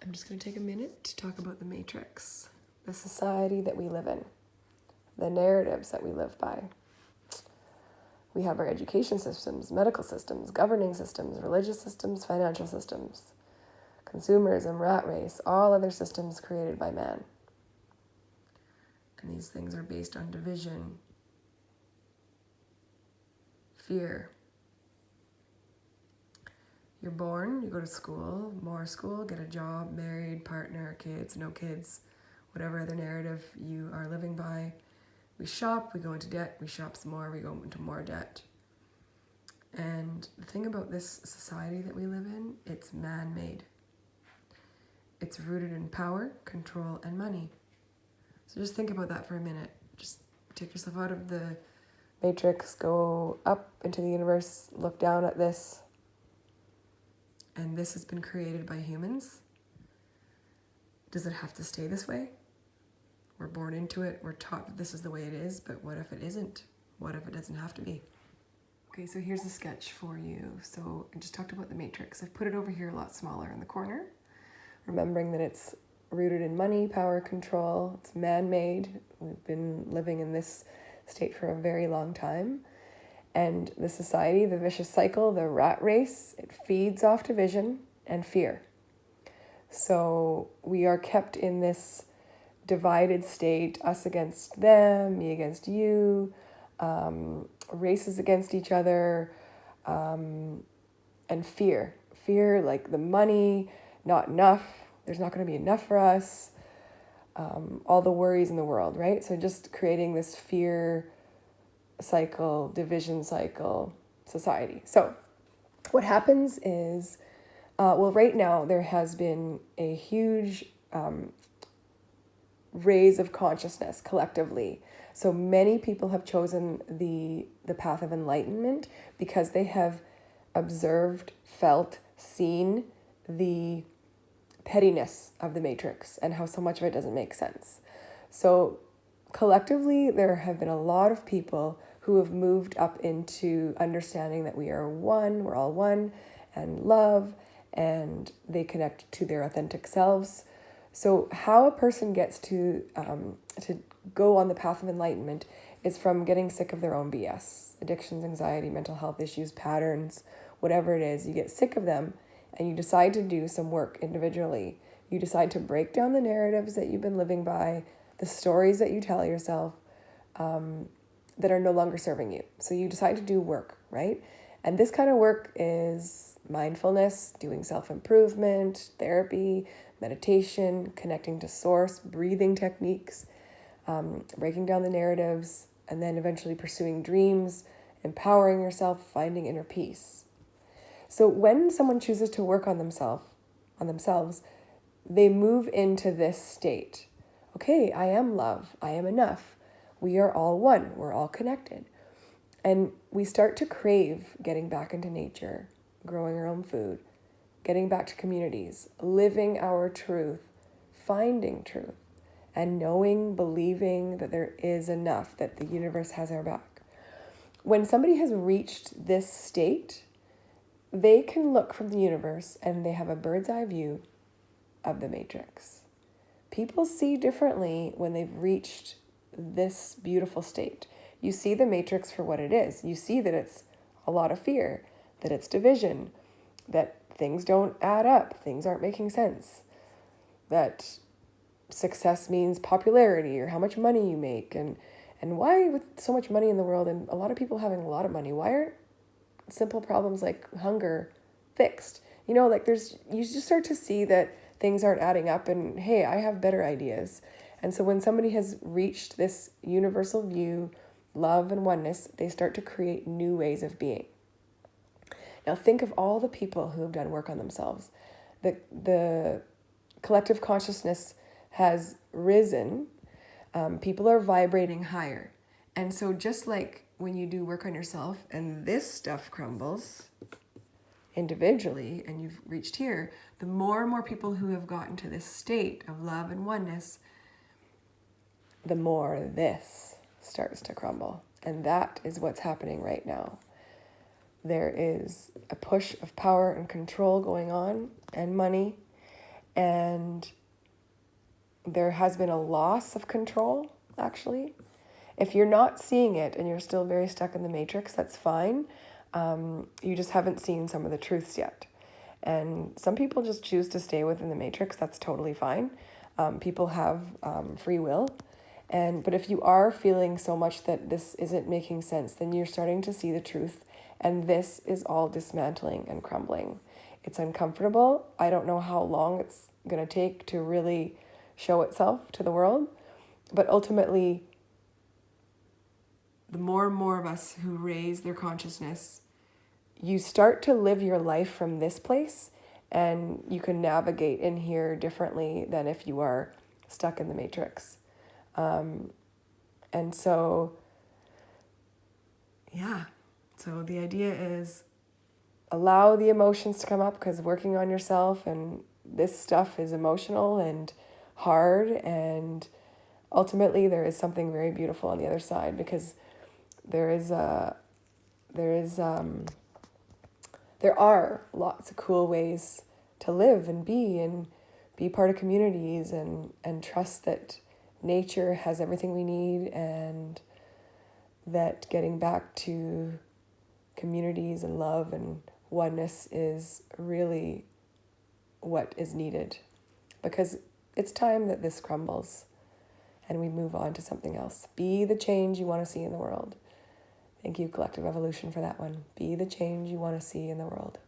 I'm just going to take a minute to talk about the matrix, the society that we live in, the narratives that we live by. We have our education systems, medical systems, governing systems, religious systems, financial systems, consumerism, rat race, all other systems created by man. And these things are based on division, fear. You're born, you go to school, more school, get a job, married, partner, kids, no kids, whatever other narrative you are living by. We shop, we go into debt, we shop some more, we go into more debt. And the thing about this society that we live in, it's man-made. It's rooted in power, control, and money. So just think about that for a minute. Just take yourself out of the matrix, go up into the universe, look down at this. And this has been created by humans. Does it have to stay this way? We're born into it. We're taught that this is the way it is, but what if it isn't? What if it doesn't have to be? Okay, so here's a sketch for you. So I just talked about the matrix. I've put it over here a lot smaller in the corner, remembering that it's rooted in money, power, control. It's man-made. We've been living in this state for a very long time. And the society, the vicious cycle, the rat race, it feeds off division and fear. So we are kept in this divided state, us against them, me against you, races against each other, and fear. Fear, like the money, not enough, there's not going to be enough for us, all the worries in the world, right? So just creating this fear cycle, division cycle society. So what happens is, right now there has been a huge raise of consciousness collectively. So many people have chosen the path of enlightenment because they have observed, felt, seen the pettiness of the matrix and how so much of it doesn't make sense. So collectively, there have been a lot of people who have moved up into understanding that we are one, we're all one, and love, and they connect to their authentic selves. So how a person gets to go on the path of enlightenment is from getting sick of their own BS, addictions, anxiety, mental health issues, patterns, whatever it is. You get sick of them and you decide to do some work individually. You decide to break down the narratives that you've been living by, the stories that you tell yourself, that are no longer serving you. So you decide to do work, right? And this kind of work is mindfulness, doing self-improvement, therapy, meditation, connecting to source, breathing techniques, breaking down the narratives, and then eventually pursuing dreams, empowering yourself, finding inner peace. So when someone chooses to work on themselves, they move into this state. Okay, I am love, I am enough. We are all one, we're all connected. And we start to crave getting back into nature, growing our own food, getting back to communities, living our truth, finding truth, and knowing, believing that there is enough, that the universe has our back. When somebody has reached this state, they can look from the universe and they have a bird's eye view of the matrix. People see differently when they've reached this beautiful state. You see the matrix for what it is. You see that it's a lot of fear, that it's division, that things don't add up, things aren't making sense, that success means popularity or how much money you make, and why, with so much money in the world and a lot of people having a lot of money, why aren't simple problems like hunger fixed? You know, like you just start to see that things aren't adding up, and hey, I have better ideas. And so when somebody has reached this universal view, love and oneness, they start to create new ways of being. Now think of all the people who have done work on themselves. The collective consciousness has risen. People are vibrating higher. And so just like when you do work on yourself and this stuff crumbles individually and you've reached here, the more and more people who have gotten to this state of love and oneness, the more this starts to crumble. And that is what's happening right now. There is a push of power and control going on, and money, and there has been a loss of control, actually. If you're not seeing it and you're still very stuck in the matrix, that's fine. You just haven't seen some of the truths yet. And some people just choose to stay within the matrix. That's totally fine. People have free will. But if you are feeling so much that this isn't making sense, then you're starting to see the truth. And this is all dismantling and crumbling. It's uncomfortable. I don't know how long it's going to take to really show itself to the world. But ultimately, the more and more of us who raise their consciousness, you start to live your life from this place, and you can navigate in here differently than if you are stuck in the matrix. And so, yeah. So the idea is allow the emotions to come up, because working on yourself and this stuff is emotional and hard, and ultimately there is something very beautiful on the other side, because there are lots of cool ways to live and be part of communities, and trust that nature has everything we need, and that getting back to communities and love and oneness is really what is needed, because it's time that this crumbles and we move on to something else. Be the change you want to see in the world. Thank you, Collective Evolution, for that one. Be the change you want to see in the world.